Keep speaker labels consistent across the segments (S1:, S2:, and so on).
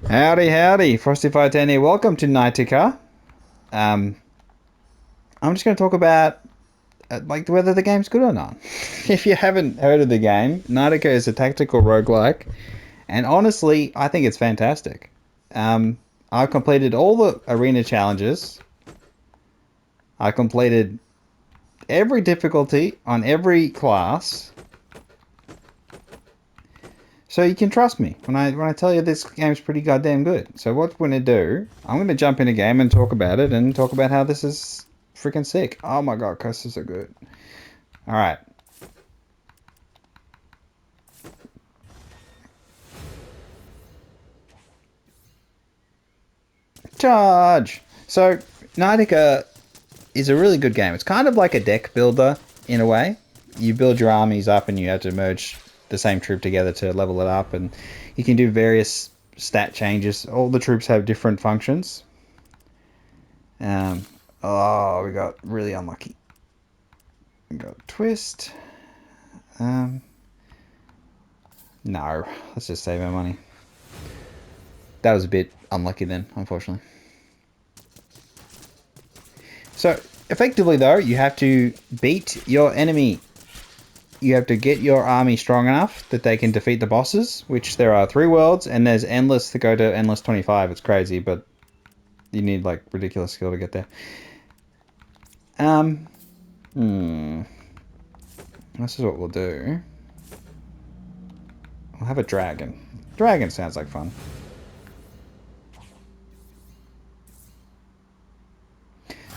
S1: Howdy, howdy, Frosty510 here. Welcome to Knightica. I'm just going to talk about like whether the game's good or not. If you haven't heard of the game, Knightica is a tactical roguelike, and honestly, I think it's fantastic. I've completed all the arena challenges. I completed every difficulty on every class. So you can trust me when I tell you this game's pretty goddamn good. So what we're gonna do, I'm gonna jump in a game and talk about it and talk about how this is freaking sick. Oh my god, curses are good. Alright. Charge! So Knightica is a really good game. It's kind of like a deck builder in a way. You build your armies up and you have to merge the same troop together to level it up, and you can do various stat changes. All the troops have different functions. Oh, we got really unlucky. We got twist. No, let's just save our money. That was a bit unlucky then, unfortunately. So, effectively though, you have to beat your enemy. You have to get your army strong enough that they can defeat the bosses, which there are 3 worlds, and there's endless to go to endless 25. It's crazy, but you need like ridiculous skill to get there. This is what we'll do. We'll have a dragon. Dragon sounds like fun.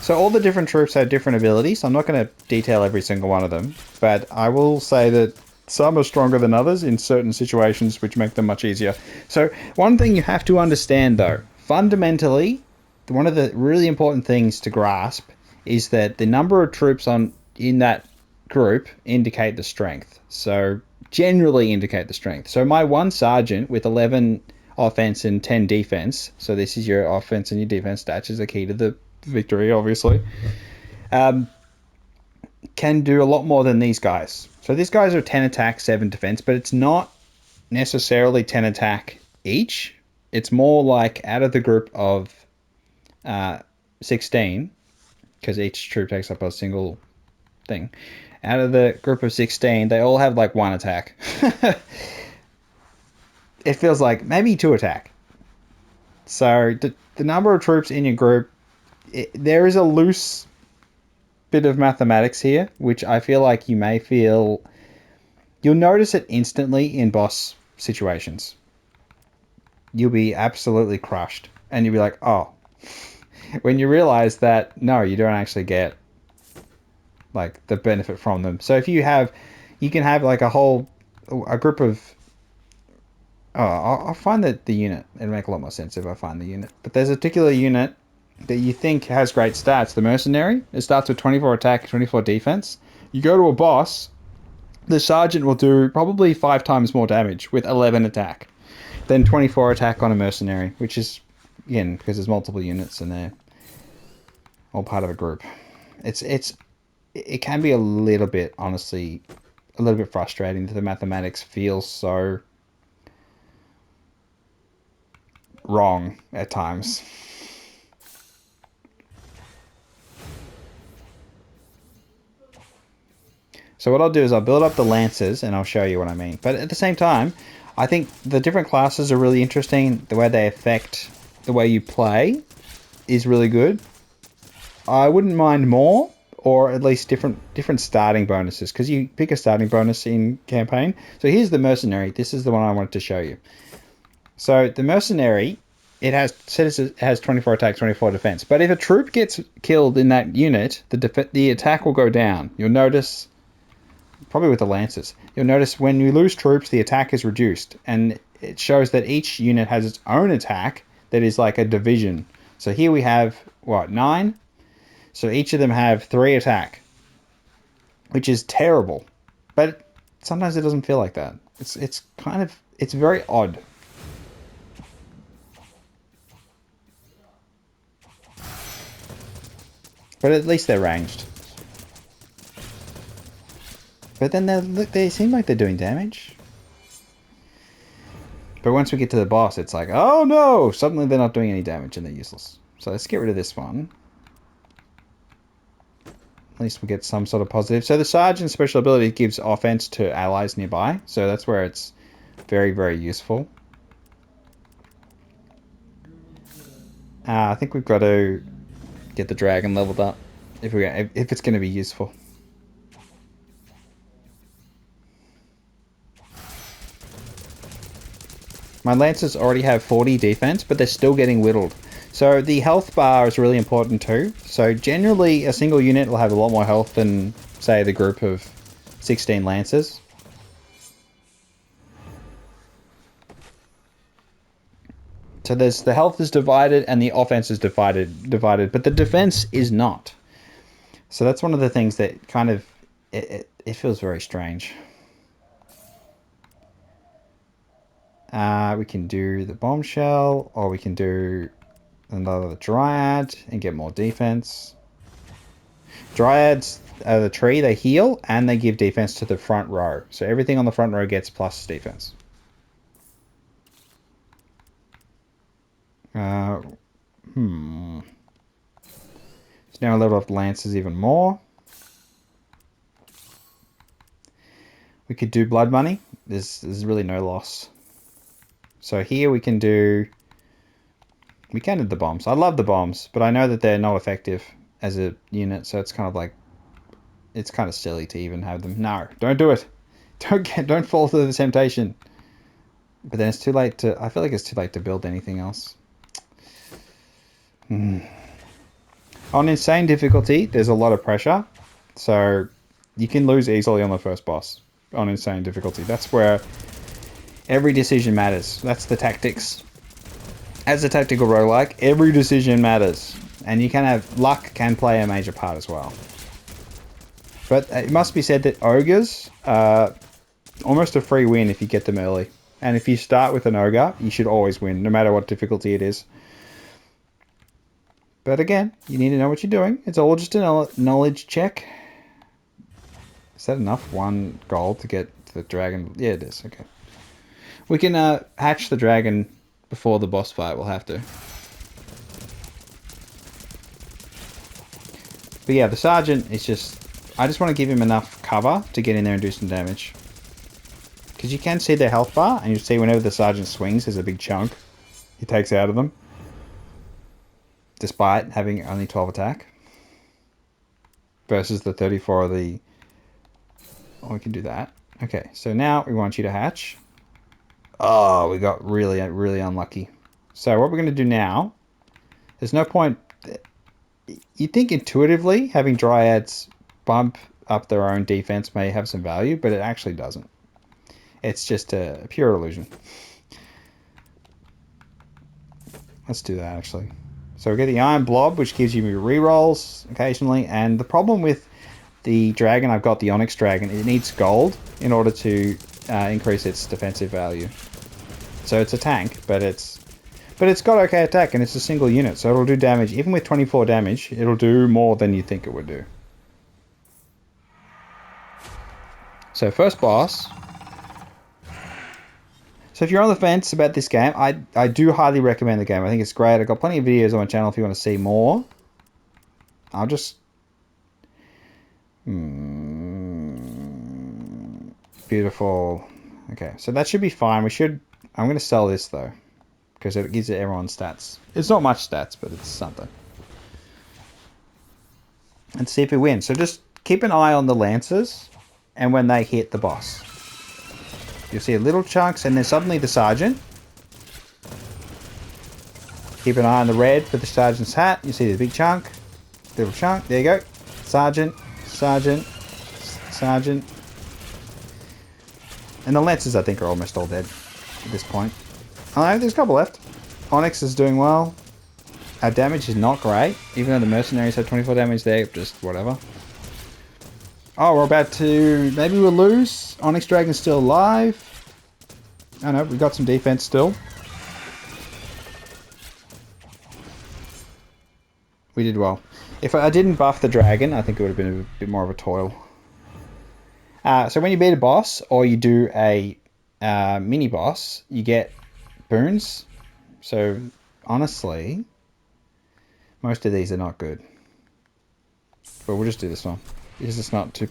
S1: So all the different troops have different abilities. I'm not going to detail every single one of them, but I will say that some are stronger than others in certain situations, which make them much easier. So one thing you have to understand though, fundamentally, one of the really important things to grasp is that the number of troops in that group indicate the strength. So generally indicate the strength. So my one sergeant with 11 offense and 10 defense, so this is your offense and your defense stats, is the key to the victory, obviously, can do a lot more than these guys. So these guys are 10 attack, 7 defense, but it's not necessarily 10 attack each. It's more like out of the group of 16, because each troop takes up a single thing. Out of the group of 16, they all have like 1 attack. It feels like maybe 2 attack. So the number of troops in your group, there is a loose bit of mathematics here, which I feel like you'll notice it instantly in boss situations. You'll be absolutely crushed, and you'll be like, oh, when you realize that, no, you don't actually get like the benefit from them. So if you can have like a group of, I'll find the unit. It'll make a lot more sense if I find the unit. But there's a particular unit that you think has great stats. The mercenary. It starts with 24 attack, 24 defense. You go to a boss, the sergeant will do probably 5 times more damage with 11 attack than 24 attack on a mercenary, which is, again, because there's multiple units and they're all part of a group. It can be a little bit, honestly, a little bit frustrating that the mathematics feels so wrong at times. So what I'll do is I'll build up the lances and I'll show you what I mean. But at the same time, I think the different classes are really interesting. The way they affect the way you play is really good. I wouldn't mind more, or at least different starting bonuses, because you pick a starting bonus in campaign. So here's the mercenary. This is the one I wanted to show you. So the mercenary, it has 24 attack, 24 defense. But if a troop gets killed in that unit, the attack will go down. You'll notice, probably with the lancers, you'll notice when you lose troops, the attack is reduced, and it shows that each unit has its own attack that is like a division. So here we have, what, 9? So each of them have 3 attack, which is terrible. But sometimes it doesn't feel like that. It's very odd. But at least they're ranged. But then they seem like they're doing damage. But once we get to the boss, it's like, oh no! Suddenly they're not doing any damage and they're useless. So let's get rid of this one. At least we get some sort of positive. So the Sergeant's special ability gives offense to allies nearby. So that's where it's very, very useful. I think we've got to get the dragon leveled up if it's going to be useful. My Lancers already have 40 defense, but they're still getting whittled. So the health bar is really important too. So generally a single unit will have a lot more health than, say, the group of 16 Lancers. So there's the health is divided and the offense is divided, but the defense is not. So that's one of the things that kind of, it feels very strange. We can do the bombshell, or we can do another dryad and get more defense. Dryads are the tree, they heal and they give defense to the front row. So everything on the front row gets plus defense. So now I level up the Lancers even more. We could do blood money. There's really no loss. So here we can do the bombs. I love the bombs, but I know that they're not effective as a unit, so it's kind of like, it's kind of silly to even have them. No, don't do it. Don't fall to the temptation. But then it's too late to, I feel like it's too late to build anything else. On insane difficulty, there's a lot of pressure, so you can lose easily on the first boss on insane difficulty. That's where every decision matters. That's the tactics. As a tactical roguelike, every decision matters. And you can have luck can play a major part as well. But it must be said that ogres are almost a free win if you get them early. And if you start with an ogre, you should always win, no matter what difficulty it is. But again, you need to know what you're doing. It's all just a knowledge check. Is that enough? 1 gold to get the dragon? Yeah, it is. Okay. We can hatch the dragon before the boss fight. We'll have to. But yeah, the Sergeant is just... I just want to give him enough cover to get in there and do some damage. Because you can see their health bar, and you see whenever the Sergeant swings, there's a big chunk he takes out of them. Despite having only 12 attack. Versus the 34 of the... Oh, we can do that. Okay, so now we want you to hatch. Oh, we got really, really unlucky. So what we're going to do now, there's no point... You think intuitively having dryads bump up their own defense may have some value, but it actually doesn't. It's just a pure illusion. Let's do that, actually. So we get the Iron Blob, which gives you rerolls occasionally, and the problem with the dragon, I've got the Onyx Dragon, it needs gold in order to increase its defensive value. So it's a tank, but it's got okay attack, and it's a single unit, so it'll do damage. Even with 24 damage, it'll do more than you think it would do. So first boss. So if you're on the fence about this game, I do highly recommend the game. I think it's great. I've got plenty of videos on my channel if you want to see more. I'll just... Beautiful. Okay, so that should be fine. I'm going to sell this though, because it gives everyone stats. It's not much stats, but it's something. And see if it wins. So just keep an eye on the Lancers, and when they hit the boss, you'll see little chunks, and then suddenly the Sergeant. Keep an eye on the red for the Sergeant's hat. You see the big chunk, little chunk. There you go. Sergeant, Sergeant, Sergeant. And the Lancers, I think, are almost all dead at this point. Oh, there's a couple left. Onyx is doing well. Our damage is not great, even though the mercenaries have 24 damage. There, just whatever. Oh, we're about to... Maybe we'll lose. Onyx Dragon's still alive. Oh no, we got some defense still. We did well. If I didn't buff the dragon, I think it would have been a bit more of a toil. So when you beat a boss, or you do a mini boss, you get boons. So honestly, most of these are not good. But we'll just do this one. Because it's not too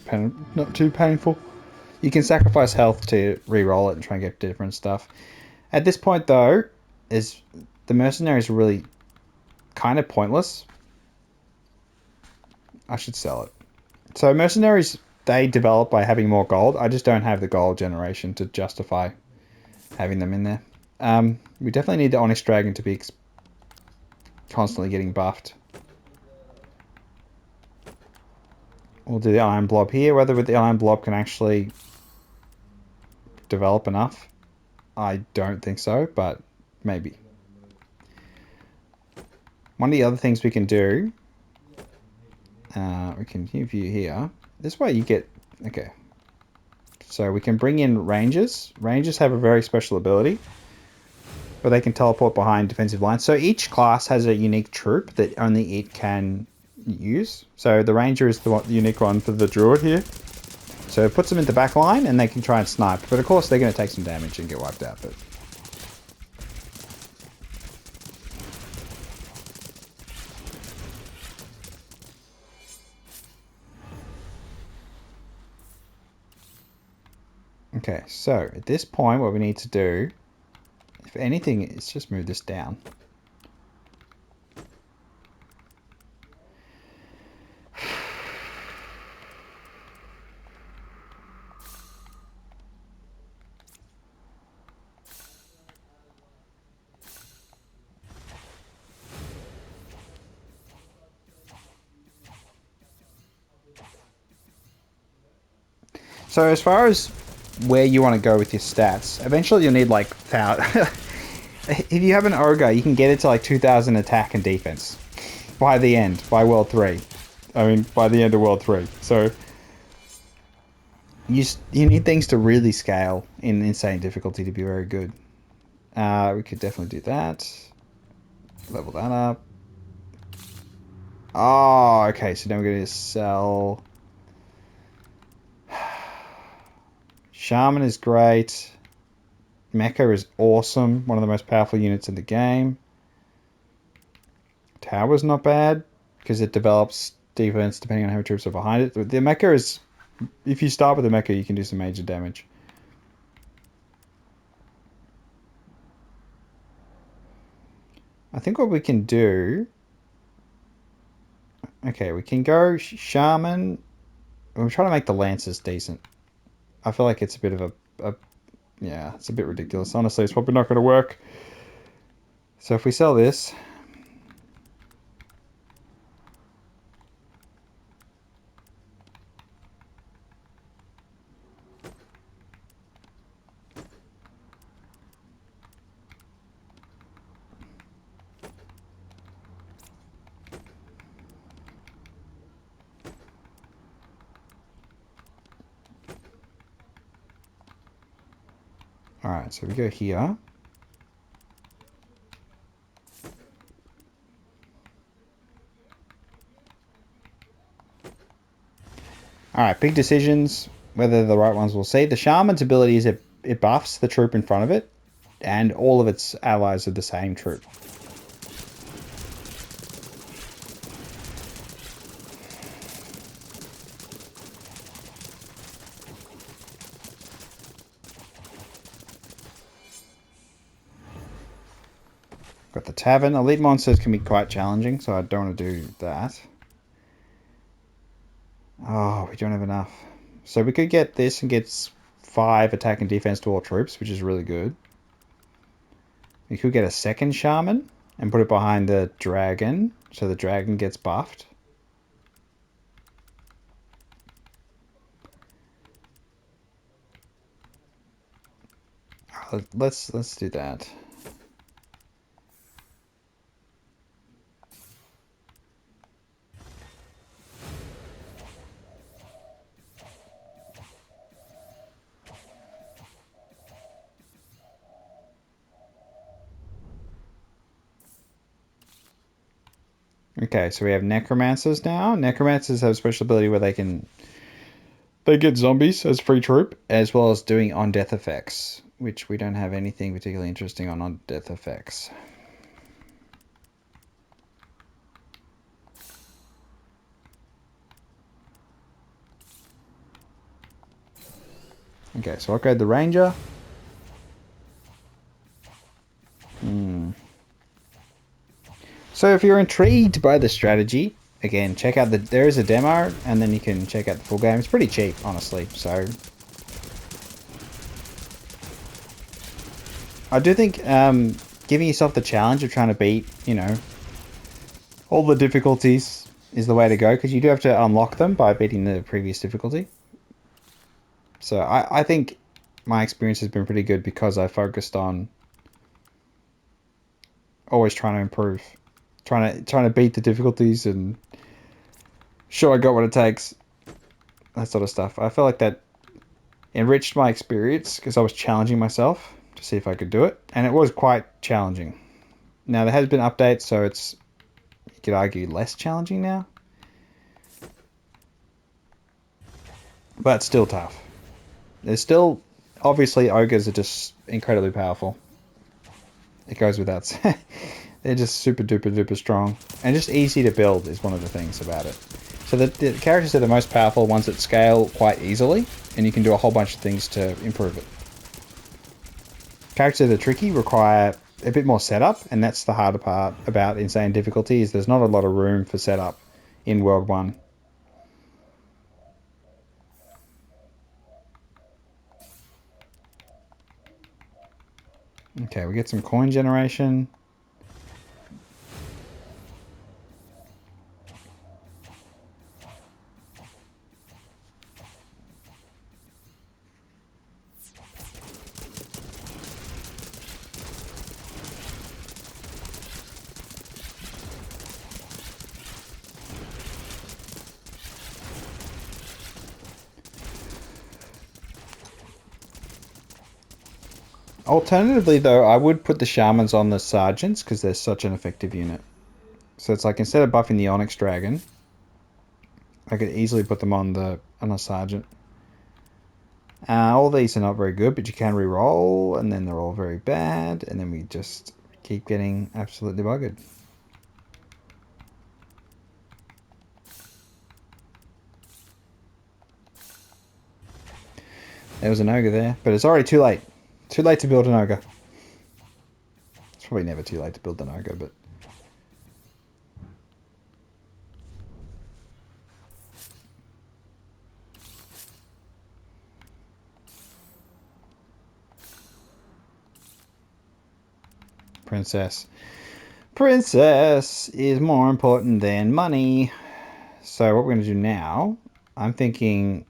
S1: painful. You can sacrifice health to re-roll it and try and get different stuff. At this point though, is the mercenaries are really kind of pointless. I should sell it. So mercenaries, they develop by having more gold. I just don't have the gold generation to justify having them in there. We definitely need the Onyx Dragon to be constantly getting buffed. We'll do the Iron Blob here. Whether with the Iron Blob can actually develop enough, I don't think so, but maybe. One of the other things we can do, we can view here. This way you get, okay. So we can bring in Rangers. Rangers have a very special ability where they can teleport behind defensive lines. So each class has a unique troop that only it can use. So the Ranger is the unique one for the Druid here. So it puts them in the back line and they can try and snipe. But of course they're going to take some damage and get wiped out. But okay, so at this point what we need to do, if anything, is just move this down. So as far as where you want to go with your stats, eventually you'll need like if you have an ogre, you can get it to like 2,000 attack and defense by the end, by World 3. I mean, by the end of World 3. So you need things to really scale in insane difficulty to be very good. We could definitely do that. Level that up. Oh, okay. So now we're going to sell. Shaman is great. Mecha is awesome. One of the most powerful units in the game. Tower's not bad because it develops defense depending on how many troops are behind it. The Mecha is, if you start with the Mecha, you can do some major damage. I think what we can do, okay, we can go Shaman. We're trying to make the Lancers decent. I feel like it's a bit of yeah, it's a bit ridiculous. Honestly, it's probably not going to work. So if we sell this, alright, so we go here. Alright, big decisions. Whether they're the right ones we'll see. The Shaman's ability is it buffs the troop in front of it, and all of its allies are the same troop. Got the Tavern. Elite monsters can be quite challenging, so I don't want to do that. Oh, we don't have enough. So we could get this and get 5 attack and defense to all troops, which is really good. We could get a second Shaman and put it behind the Dragon, so the Dragon gets buffed. Let's do that. Okay, so we have Necromancers now. Necromancers have a special ability where they get zombies as free troop, as well as doing on-death effects. which we don't have anything particularly interesting on death effects. Okay, so I'll upgrade the Ranger. So if you're intrigued by the strategy, again, check out there is a demo, and then you can check out the full game. It's pretty cheap, honestly. So I do think giving yourself the challenge of trying to beat, all the difficulties is the way to go, because you do have to unlock them by beating the previous difficulty. So I think my experience has been pretty good because I focused on always trying to improve, trying to beat the difficulties and show I got what it takes, that sort of stuff. I felt like that enriched my experience because I was challenging myself to see if I could do it, and it was quite challenging. Now there has been updates, so it's, you could argue, less challenging now, but still tough. There's still, obviously, ogres are just incredibly powerful. It goes without saying. They're just super duper duper strong. And just easy to build is one of the things about it. So the characters are the most powerful ones that scale quite easily, and you can do a whole bunch of things to improve it. Characters that are tricky require a bit more setup, and that's the harder part about insane difficulty, is there's not a lot of room for setup in World 1. Okay, we get some coin generation. Alternatively, though, I would put the Shamans on the Sergeants because they're such an effective unit. So it's like, instead of buffing the Onyx Dragon, I could easily put them on a Sergeant. All these are not very good, but you can re-roll, and then they're all very bad, and then we just keep getting absolutely buggered. There was an ogre there, but it's already too late. Too late to build an ogre. It's probably never too late to build an ogre, but... Princess. Princess is more important than money. So what we're going to do now, I'm thinking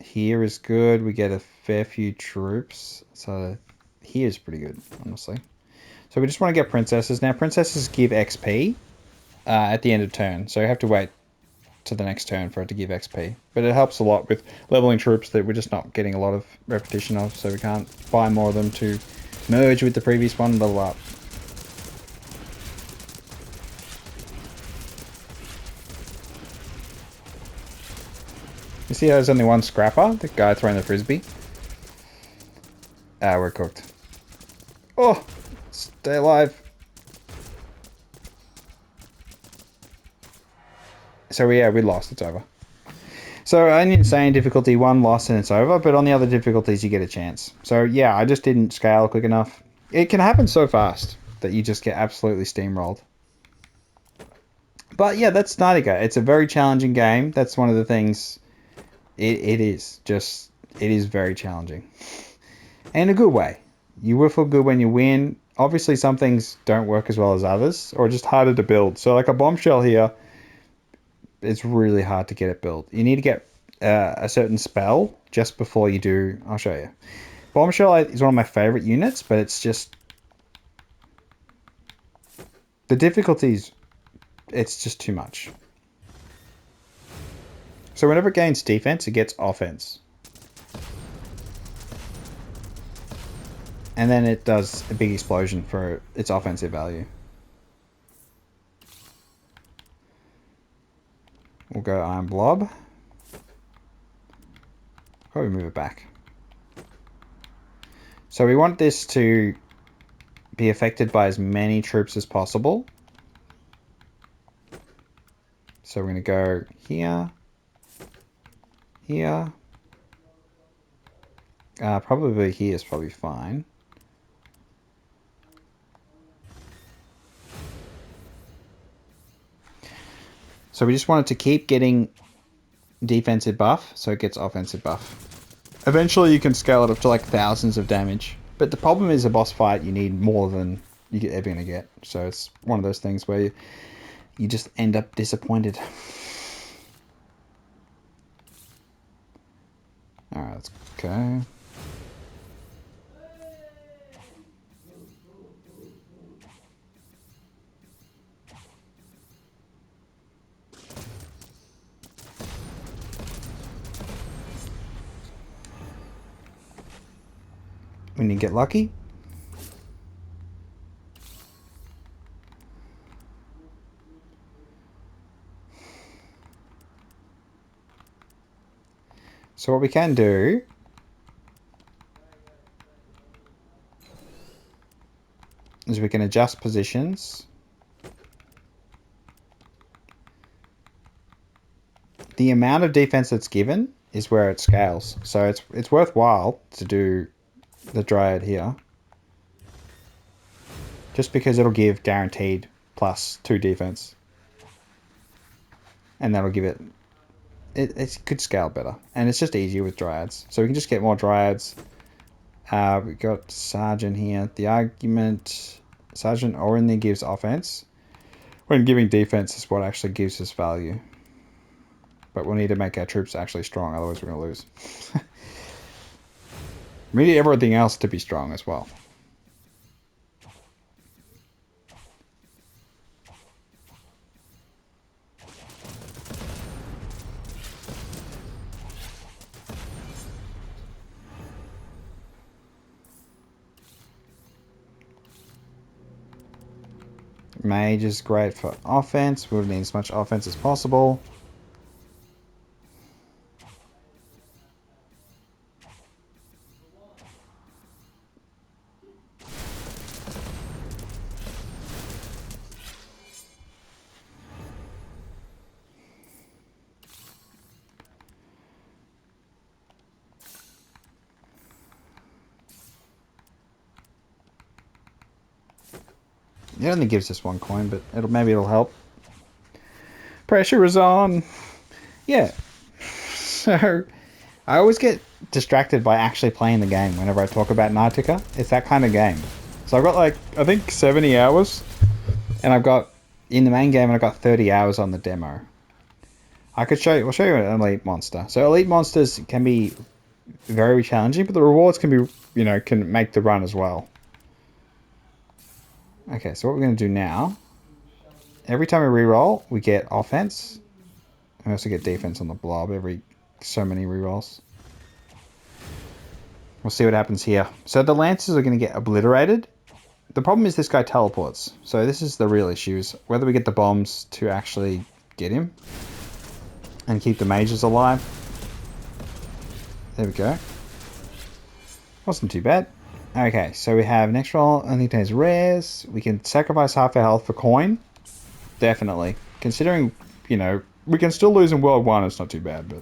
S1: here is good. We get a fair few troops. So here's pretty good, honestly. So we just want to get princesses. Now, princesses give XP at the end of turn. So you have to wait to the next turn for it to give XP. But it helps a lot with leveling troops that we're just not getting a lot of repetition of. So we can't buy more of them to merge with the previous one and level up. You see how there's only one scrapper? The guy throwing the frisbee? Ah, we're cooked. Oh! Stay alive. So yeah, we lost. It's over. So on insane difficulty, one loss and it's over. But on the other difficulties, you get a chance. So yeah, I just didn't scale quick enough. It can happen so fast that you just get absolutely steamrolled. But yeah, that's Knightica. It's a very challenging game. That's one of the things. It is very challenging, in a good way. You will feel good when you win. Obviously, some things don't work as well as others, or just harder to build. So, like a bombshell here, it's really hard to get it built. You need to get a certain spell just before you do. I'll show you. Bombshell is one of my favorite units, but it's just the difficulties. It's just too much. So whenever it gains defense, it gets offense. And then it does a big explosion for its offensive value. We'll go Iron Blob. Probably move it back. So we want this to be affected by as many troops as possible. So we're going to go here, here. Probably here is probably fine. So we just want it to keep getting defensive buff, so it gets offensive buff. Eventually you can scale it up to like thousands of damage. But the problem is a boss fight, you need more than you're ever going to get. So it's one of those things where you just end up disappointed. Alright, let's go. When you get lucky. So what we can do is we can adjust positions. The amount of defense that's given is where it scales. So it's worthwhile to do the Dryad here. Just because it'll give guaranteed +2 defense. And that'll give it... It could scale better. And it's just easier with Dryads. So we can just get more Dryads. We've got Sergeant here. The argument... Sergeant only gives offense. When giving defense is what actually gives us value. But we'll need to make our troops actually strong, otherwise we're going to lose. We need everything else to be strong as well. Mage is great for offense. We'll need as much offense as possible. It only gives us 1 coin, but maybe it'll help. Pressure is on. Yeah. So I always get distracted by actually playing the game whenever I talk about Knightica. It's that kind of game. So I've got like, I think 70 hours. And I've got, in the main game, I've got 30 hours on the demo. I could show you, we'll show you an elite monster. So elite monsters can be very challenging, but the rewards can be, you know, can make the run as well. Okay, so what we're going to do now, every time we reroll, we get offense. We also get defense on the blob every so many rerolls. We'll see what happens here. So the lances are going to get obliterated. The problem is this guy teleports. So this is the real issue, is whether we get the bombs to actually get him and keep the mages alive. There we go. Wasn't too bad. Okay, so we have next roll, only contains rares. We can sacrifice half our health for coin. Definitely. Considering, you know, we can still lose in World 1, it's not too bad, but...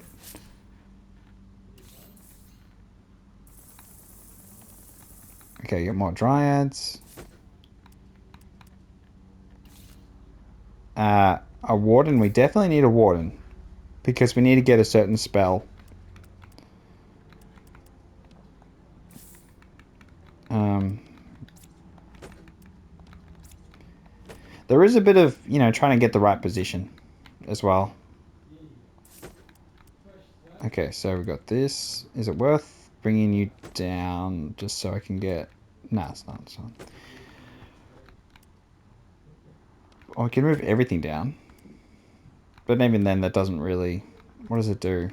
S1: Okay, get more Dryads. A Warden, we definitely need a Warden. Because we need to get a certain spell. There is a bit of, you know, trying to get the right position as well. Okay, so we've got this. Is it worth bringing you down just so I can get... Nah, it's not. It's not. Oh, I can move everything down. But even then, that doesn't really... What does it do?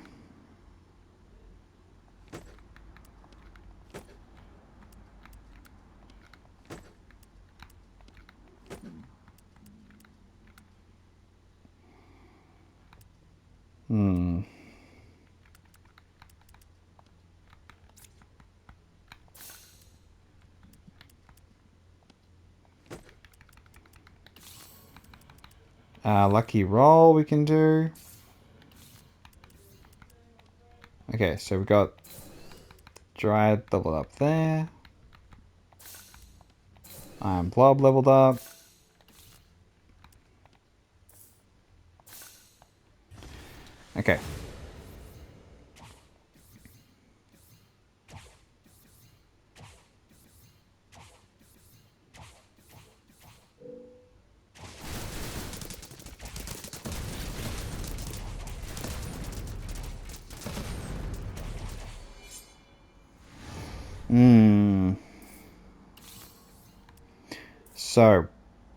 S1: Lucky roll we can do. Okay, so we've got Dryad leveled up there. Iron Blob leveled up. Okay. So,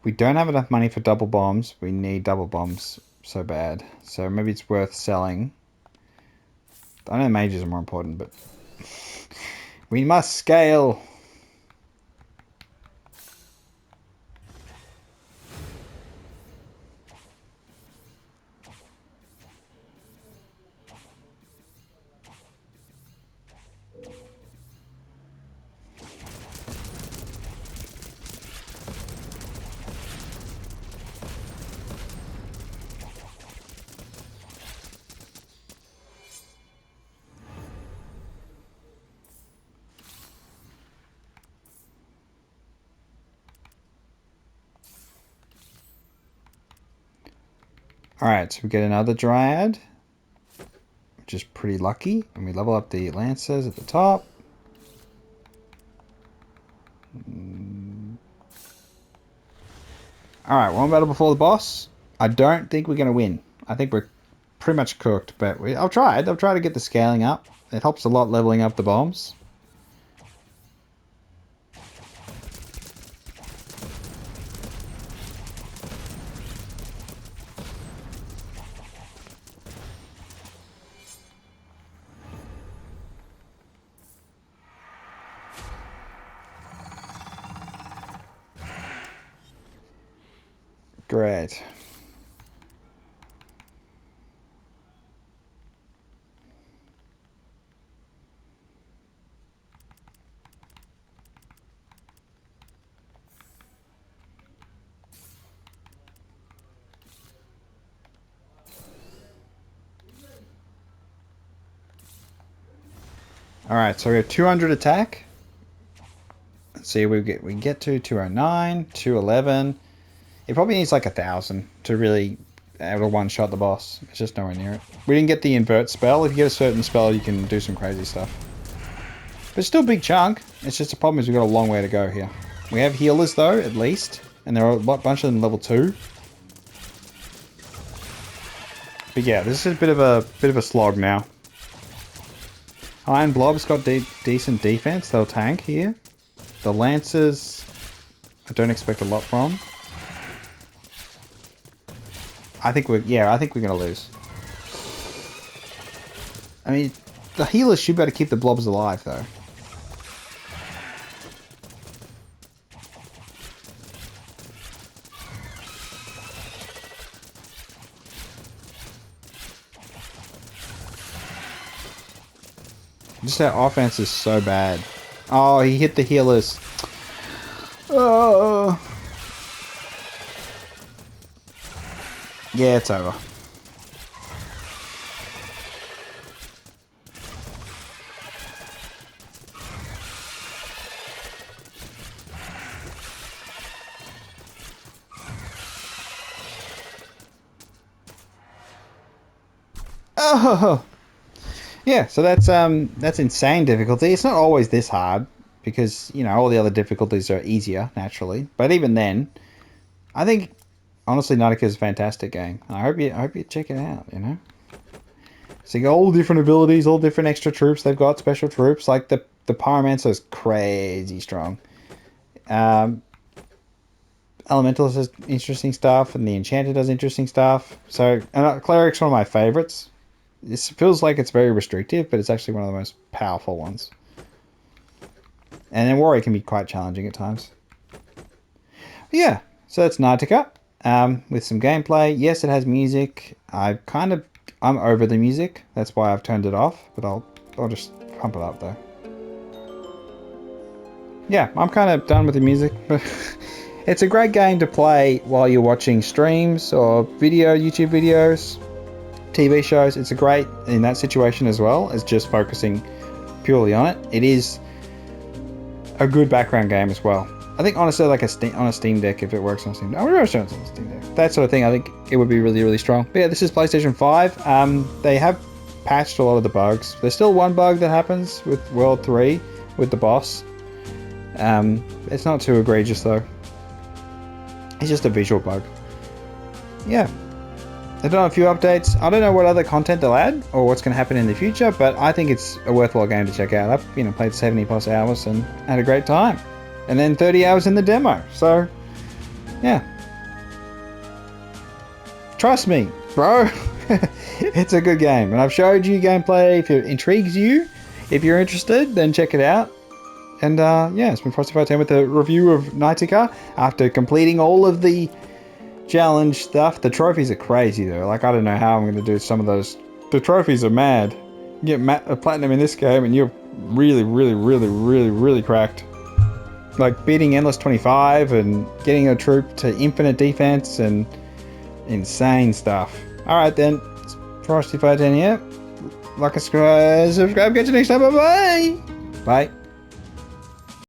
S1: we don't have enough money for double bombs. We need double bombs so bad. So maybe it's worth selling. I know mages are more important, but we must scale. Alright, so we get another Dryad, which is pretty lucky. And we level up the Lancers at the top. Alright, one battle before the boss. I don't think we're going to win. I think we're pretty much cooked, but I'll try it. I'll try to get the scaling up. It helps a lot leveling up the bombs. Great. Alright, so we have 200 attack. Let's see, we get to 209, 211. It probably needs like 1,000 to really able to one-shot the boss. It's just nowhere near it. We didn't get the invert spell. If you get a certain spell, you can do some crazy stuff. But it's still a big chunk. It's just the problem is we've got a long way to go here. We have healers though, at least. And there are a bunch of them level 2. But yeah, this is a bit of a slog now. Iron Blob's got decent defense. They'll tank here. The Lancers, I don't expect a lot from. I think we're gonna lose. I mean, the healers should be able to keep the blobs alive though. Just our offense is so bad. Oh, he hit the healers. Oh. Yeah, it's over. Oh. Yeah, so that's insane difficulty. It's not always this hard because, you know, all the other difficulties are easier naturally. But even then, I think honestly Knightica is a fantastic game. I hope you check it out, you know. So you got all different abilities, all different extra troops they've got, special troops. Like the Pyromancer is crazy strong. Elementalist does interesting stuff, and the Enchanter does interesting stuff. So, Cleric's one of my favorites. This feels like it's very restrictive, but it's actually one of the most powerful ones. And then Warrior can be quite challenging at times. But yeah, so that's Knightica. With some gameplay. Yes, it has music. I'm over the music. That's why I've turned it off. But I'll just pump it up though. Yeah, I'm kind of done with the music. It's a great game to play while you're watching streams or YouTube videos, TV shows. It's a great in that situation as well as just focusing purely on it. It is a good background game as well. I think honestly, like on a Steam Deck, if it works on Steam Deck, I'm sure it's on Steam Deck. That sort of thing, I think it would be really, really strong. But yeah, this is PlayStation 5. They have patched a lot of the bugs. There's still one bug that happens with World 3 with the boss. It's not too egregious though. It's just a visual bug. Yeah. They've done a few updates. I don't know what other content they'll add or what's going to happen in the future, but I think it's a worthwhile game to check out. I've played 70 plus hours and had a great time. And then 30 hours in the demo. So, yeah. Trust me, bro. It's a good game. And I've showed you gameplay. If it intrigues you, if you're interested, then check it out. And yeah, it's been Frosty510 with a review of Knightica after completing all of the challenge stuff. The trophies are crazy though. Like, I don't know how I'm going to do some of those. The trophies are mad. You get a platinum in this game and you're really, really, really, really, really cracked. Like beating Endless 25 and getting a troop to infinite defense and insane stuff. Alright then, it's Frosty510 here. Like, subscribe, catch you next time. Bye-bye. Bye.